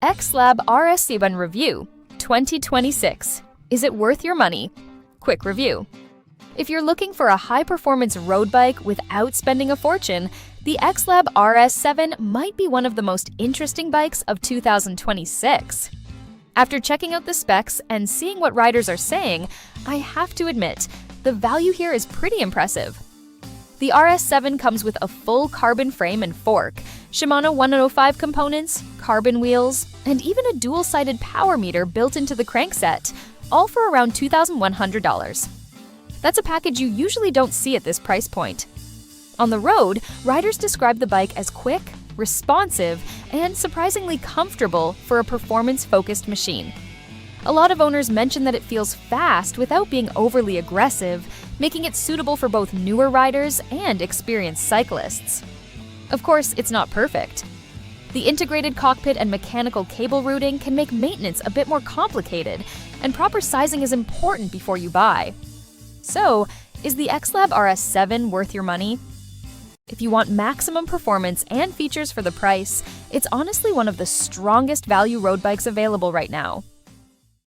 XLab RS7 Review 2026. Is it worth your money? Quick review. If you're looking for a high-performance road bike without spending a fortune, the XLab RS7 might be one of the most interesting bikes of 2026. After checking out the specs and seeing what riders are saying, I have to admit, the value here is pretty impressive. The RS7 comes with a full carbon frame and fork, Shimano 105 components, carbon wheels, and even a dual-sided power meter built into the crankset, all for around $2,100. That's a package you usually don't see at this price point. On the road, riders describe the bike as quick, responsive, and surprisingly comfortable for a performance-focused machine. A lot of owners mention that it feels fast without being overly aggressive, making it suitable for both newer riders and experienced cyclists. Of course, it's not perfect. The integrated cockpit and mechanical cable routing can make maintenance a bit more complicated, and proper sizing is important before you buy. So, is the XLab RS7 worth your money? If you want maximum performance and features for the price, it's honestly one of the strongest value road bikes available right now.